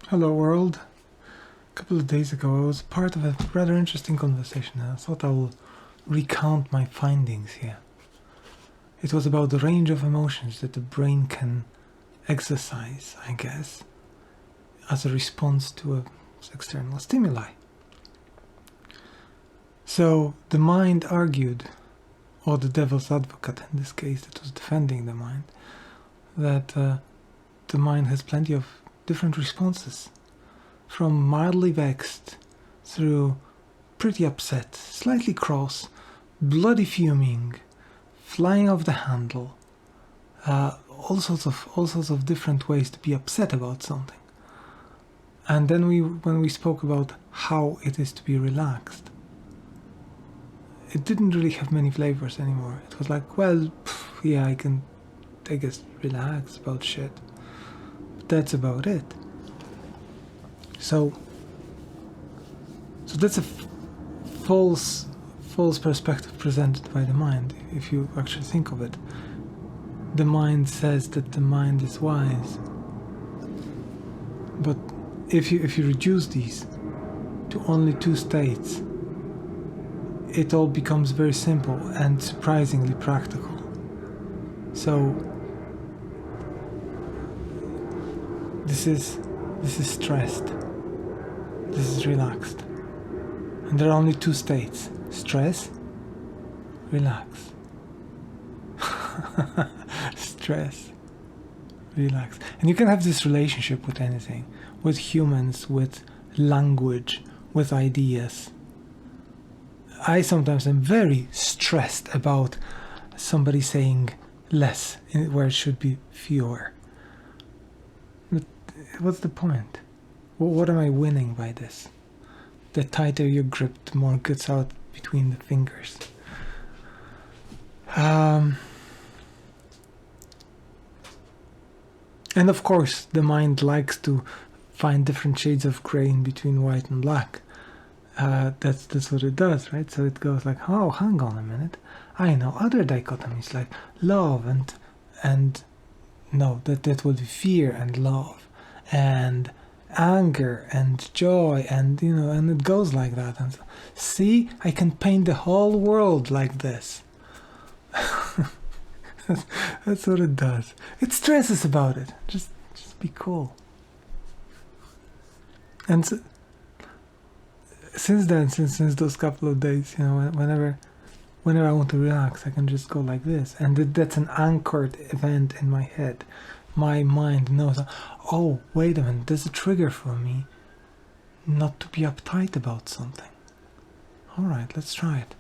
Hello world. A couple of days ago I was part of a rather interesting conversation and I thought I will recount my findings here. It was about the range of emotions that the brain can exercise, I guess, as a response to external stimuli. So the mind argued, or the devil's advocate in this case that was defending the mind, that the mind has plenty of different responses, from mildly vexed through pretty upset, slightly cross, bloody fuming, flying off the handle, all sorts of different ways to be upset about something. And then when we spoke about how it is to be relaxed, it didn't really have many flavors anymore. It was like, well, yeah, I guess, relax about shit. But that's about it. So that's a false perspective presented by the mind, if you actually think of it. The mind says that the mind is wise. But if you reduce these to only two states, it all becomes very simple and surprisingly practical. So this is stressed. This is relaxed. And there are only two states: stress, relax. Stress, relax. And you can have this relationship with anything, with humans, with language, with ideas. I sometimes am very stressed about somebody saying less where it should be fewer. But what's the point? What am I winning by this? The tighter you grip, the more gets out between the fingers. And of course, the mind likes to find different shades of grey in between white and black. That's what it does, right? So it goes like, oh, hang on a minute. I know other dichotomies like love and no, that would be fear and love and anger and joy, and and it goes like that. And so, see, I can paint the whole world like this. That's what it does. It stresses about it. Just be cool. And so, since then, since those couple of days, whenever I want to relax, I can just go like this, and that's an anchored event in my head. My mind knows, oh, wait a minute, there's a trigger for me not to be uptight about something. Alright, let's try it.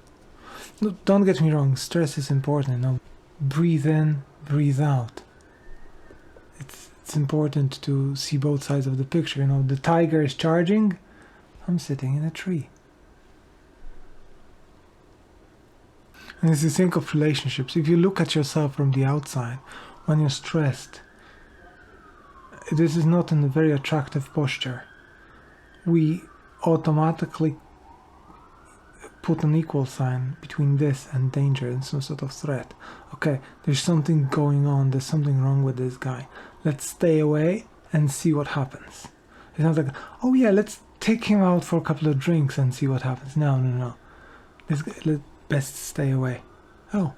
No, don't get me wrong, stress is important. Breathe in, breathe out. It's important to see both sides of the picture. The tiger is charging, I'm sitting in a tree. And as you think of relationships, if you look at yourself from the outside, when you're stressed, this is not in a very attractive posture. We automatically put an equal sign between this and danger and some sort of threat. Okay, there's something going on, there's something wrong with this guy. Let's stay away and see what happens. It's not like, oh yeah, let's take him out for a couple of drinks and see what happens. No. Let's best stay away. Oh.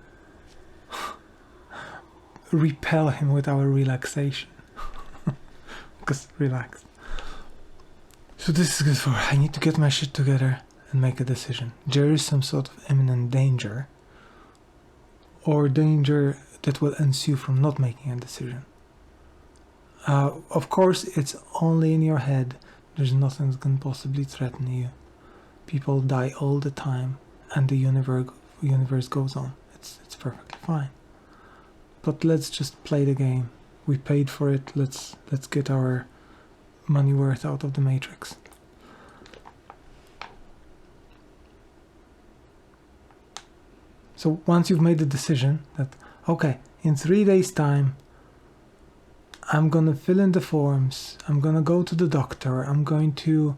Repel him with our relaxation. Because relax. So this is good for, I need to get my shit together and make a decision. There is some sort of imminent danger, or danger that will ensue from not making a decision. Of course, it's only in your head. There's nothing that can possibly threaten you. People die all the time, and the universe goes on. It's perfectly fine. But let's just play the game. We paid for it. Let's get our money worth out of the Matrix. So once you've made the decision that, okay, in 3 days' time, I'm gonna fill in the forms, I'm gonna go to the doctor, I'm going to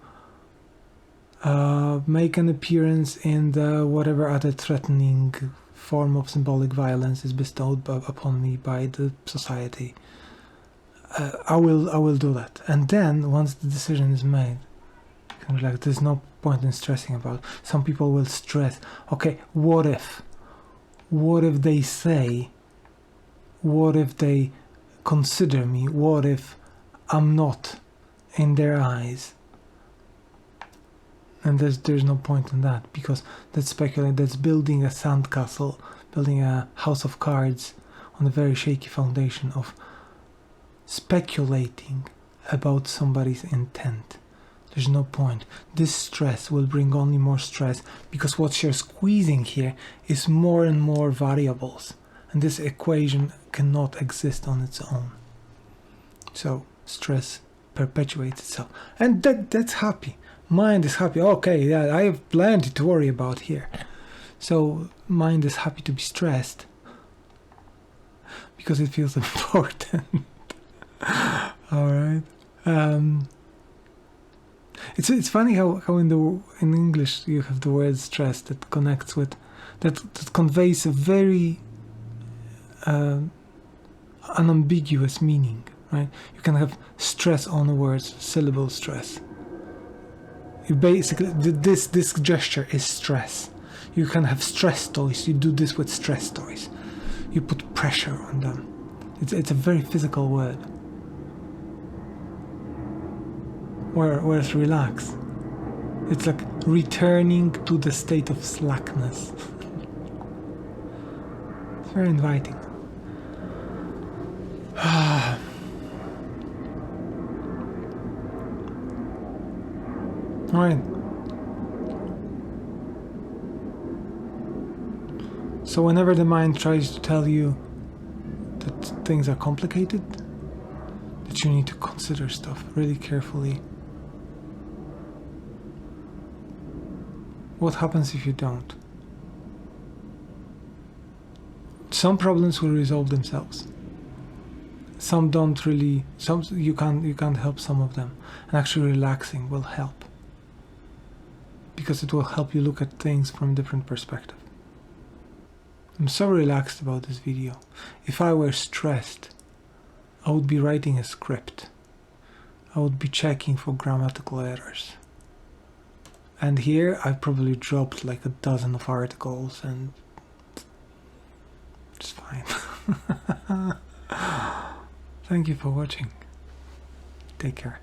make an appearance in the whatever other threatening form of symbolic violence is bestowed upon me by the society. I will do that. And then once the decision is made, you can relax. There's no point in stressing about it. Some people will stress, okay, what if they say, what if they consider me, what if I'm not in their eyes? And there's no point in that, because that's speculating, that's building a sandcastle, building a house of cards on a very shaky foundation of speculating about somebody's intent. There's no point. This stress will bring only more stress, because what you're squeezing here is more and more variables, and this equation cannot exist on its own. So stress perpetuates itself, and that's happy. Mind is happy. Okay, yeah, I have plenty to worry about here. So mind is happy to be stressed because it feels important. All right. It's funny how in English you have the word stress that connects with that conveys a very unambiguous meaning, right? You can have stress on the words, syllable stress. You basically, this gesture is stress. You can have stress toys. You do this with stress toys. You put pressure on them. It's a very physical word. Whereas relax, it's like returning to the state of slackness. It's very inviting. All right. So whenever the mind tries to tell you that things are complicated, that you need to consider stuff really carefully, what happens if you don't? Some problems will resolve themselves. Some don't really. Some you can't help some of them, and actually relaxing will help, because it will help you look at things from a different perspective. I'm so relaxed about this video. If I were stressed, I would be writing a script. I would be checking for grammatical errors. And here I probably dropped like a dozen of articles, and it's fine. Thank you for watching. Take care.